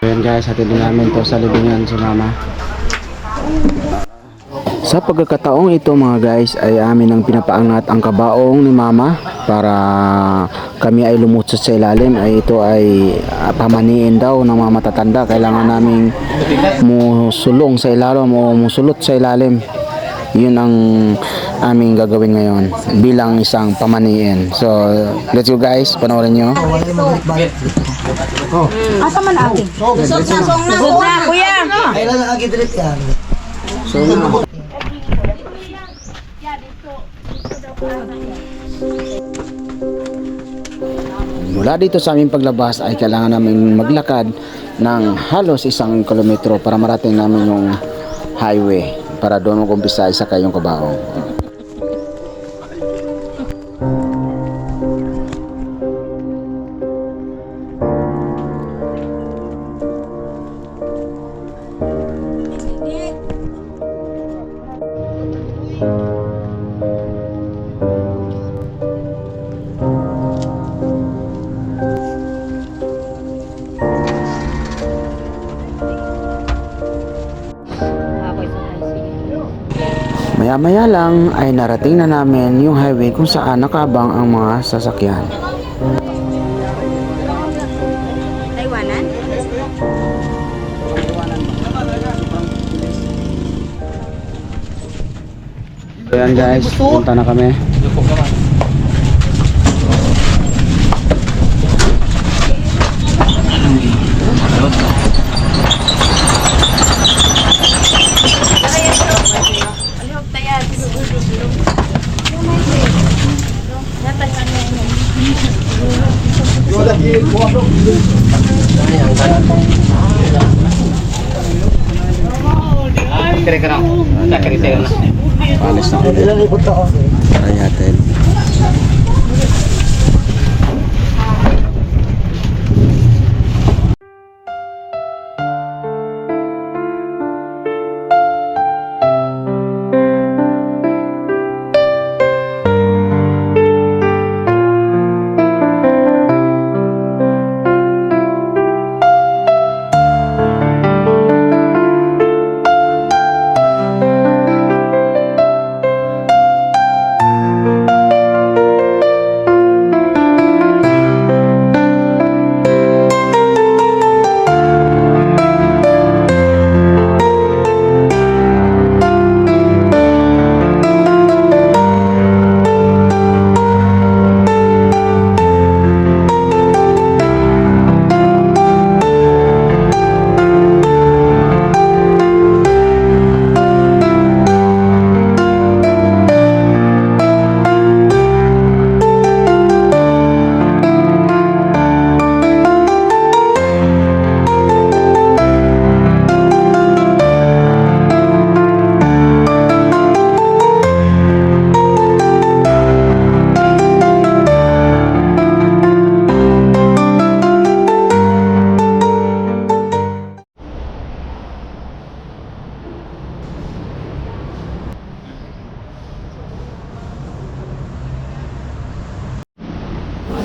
Ayan guys, hatid din namin to sa libingan si mama. Sa pagkakataong ito mga guys ay amin ang pinapaangat ang kabaong ni mama para kami ay lumutsot sa ilalim. Ay ito ay pamaniin daw ng mga matatanda. Kailangan naming musulong sa ilalim o musulot sa ilalim. Yun ang aming gagawin ngayon bilang isang pamaniin. So let's go guys, panoorin nyo. Asa man agi? Song na kuya. Ay lang agi diret yan. So mula dito sa aming paglabas ay kailangan namin maglakad ng halos 1 kilometro para marating namin yung highway para doon mag-umpisa isakay yung kabaong. Maya-maya lang ay narating na namin yung highway kung saan nakabang ang mga sasakyan. Taiwanan? Ayan guys, punta na kami. Palis na kami. Try natin.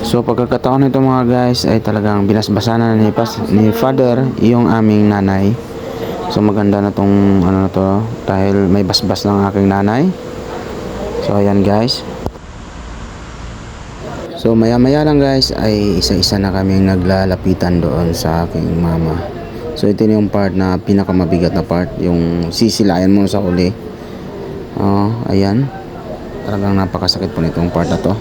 So pagkakataon nito mga guys ay talagang binasbasan na ni Father yung aming nanay. So maganda na tong ano na to dahil may basbas ng aking nanay. So ayan guys. So maya-maya lang guys ay isa-isa na kaming naglalapitan doon sa aking mama. So ito yung part na pinakamabigat na part, yung sisilayan mo sa uli. Ayan. Talagang napakasakit po nitong part na to.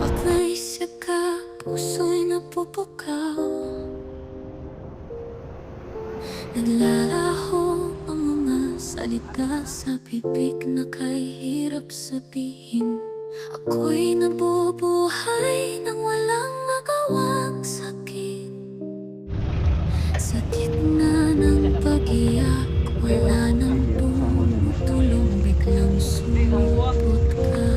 Pag naisip ka, puso'y napupukaw. Naglalaho ang mga salita sa bibig na kahirap sabihin. Ako'y nabubuhay nang walang nagawang sakit. Sa gitna ng pag-iyak, wala nang tumutulong, biglang sumulpot ka.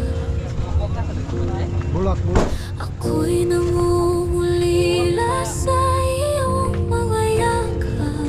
Ako'y nangungulila sa iyong mga yakap.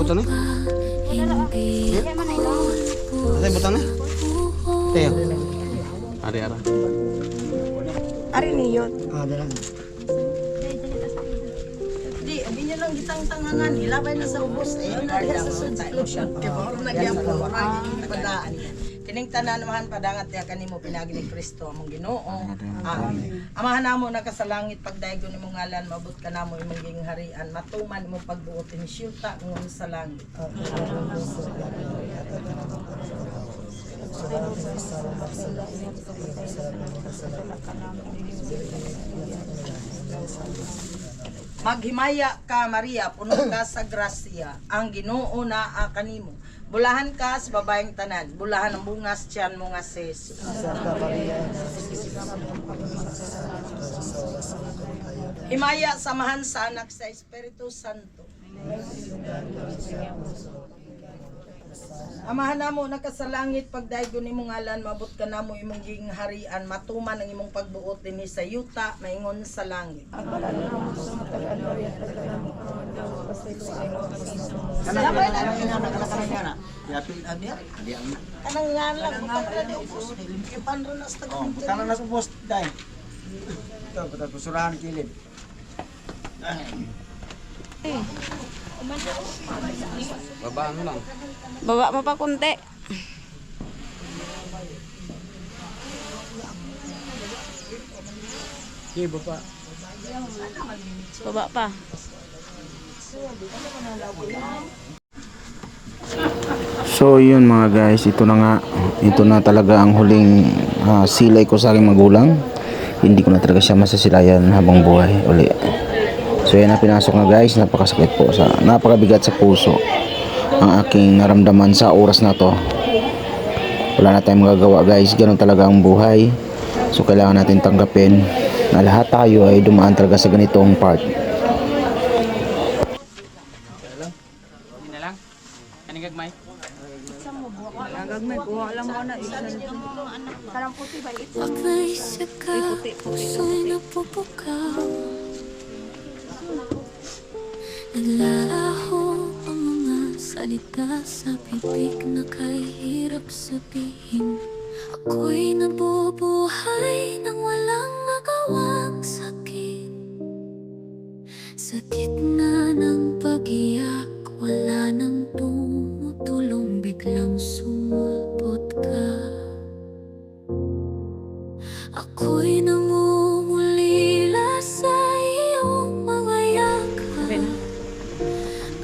butang ni? Hindi Asa butang ni? Teo. Ari. Ari niyo. Dalang. Di nyo lang gitang tanganan. Ilabay na sa ubos. Ayun na diya sa solution. Kaya baka nagyapo. Padaan. Kining tananahan padangat niya kanimo pinagi ni Kristo among Ginoo. Amen. Amahan namo nakasalangit pagdayon nimo ngalan mabot ka namo imong gingharian matuman imo pagbuot ni siyuta ngon sa langit. Maghimaya ka Maria, puno ka sa grasya, ang Ginoo naa kanimo. Bulahan ka sa babaeng tanan, bulahan ang bungas tiyan mo nga si Jesus. Himaya samahan sa anak sa Espiritu Santo. Amahan namo nakasalangit pagdaygon nimo ngalan mabot ka namo imong gingharian matuman ang imong pagbuot dinhi sa yuta maingon sa langit. Kanang ngalan pagka di upos limpipan ron as tagang. Kanang nasa post dai. Ito patag pusurahan kilid. Babaan mo lang. Baba pa pa kunti. Sige bapa. Baba pa. So yun mga guys, ito na nga. Ito na talaga ang huling silay ko sa aking magulang. Hindi ko na talaga siya masasilayan habang buhay uli. So yan na pinasok na guys, napakasakit po napakabigat sa puso ang aking naramdaman sa oras na to. Wala na tayong magagawa guys, ganun talaga ang buhay. So kailangan natin tanggapin na lahat tayo ay dumaan talaga sa ganitong part. Pag naisip ka, puso'y napupukaw. Naglalaho ang mga salita sa bibig na kahirap sabihin. Ako'y nabubuhay nang walang magawang sakit. Sa gitna ng pag-iyak, wala nang tumutulong, biglang sumulpot ka. Ako'y namumulila sa iyong mga yakap.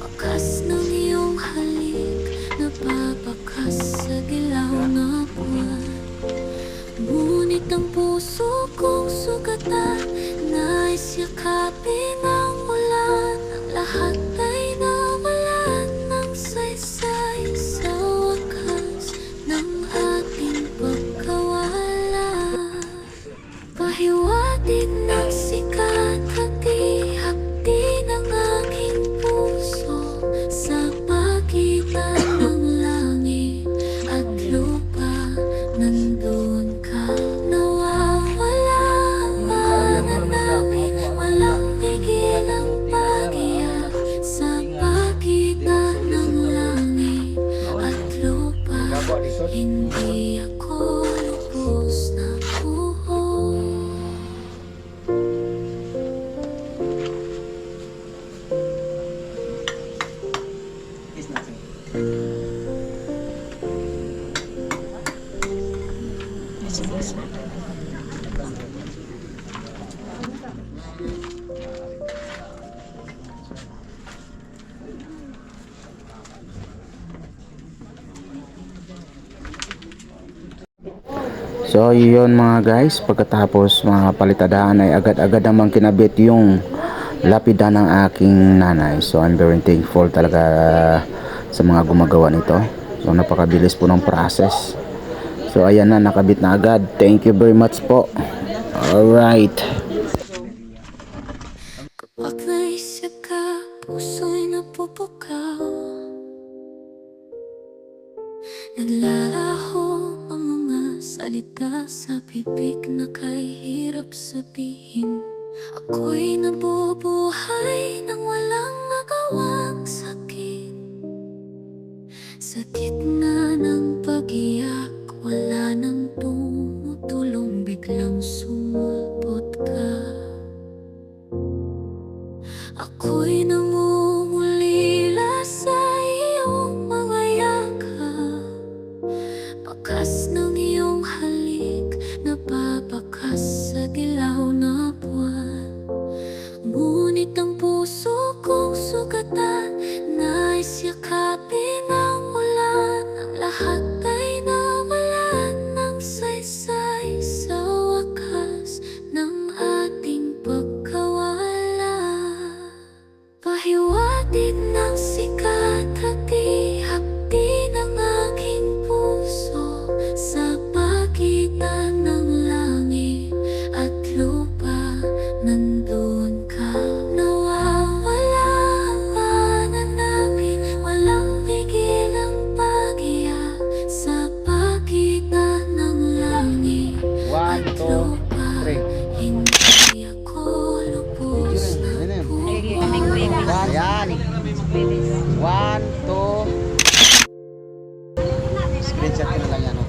Bakas ng iyong halik, napapakas sa dilaw na buwan. Ngunit ang puso kong sugatan, nais yakapin ang ulan. Ang lahat ay nawalan ng saysay sa wakas ng ating pagkawala. Pahiwatig ng sikat, hati-hati ng aking puso. Sa pagitan ng langit at lupa, nandun ka. Nawawala ang mana namin, walang tigil ang pag-iyak. Sa pagitan ng langit at lupa, hindi ako lubos na buo. So yun mga guys, pagkatapos mga palitadaan ay agad-agad naman kinabit yung lapida ng aking nanay. So I'm very thankful talaga sa mga gumagawa nito. So napakabilis po ng process. So ayan na, nakabit na agad. Thank you very much po. Alright. Kapag naisip ka, puso'y napupukaw. Naglalaho ang mga salita sa bibig na kahirap sabihin. Ako'y nabubuhay nang walang magawang sakit. Ako'y namumulila sa iyong mga yakap. Bakas ng iyong halik, napapakas sa dilaw na buwan. Ngunit ang puso kong sugatan, nais yakapin ang ulan. Ang lahat ay nawalan ng saysay sa wakas ng ating pagkawala. Pahiwatig ng sikat, hati-hati ng aking puso. Sa pagitan ng langit at lupa, nandun ka. Nawawala ang pananapin, walang pigil ang pag-iyak. Sa pagitan ng langit at lupa, hindi ako lubos na Ayan. 1, 2. Screenshot ko na lang yan.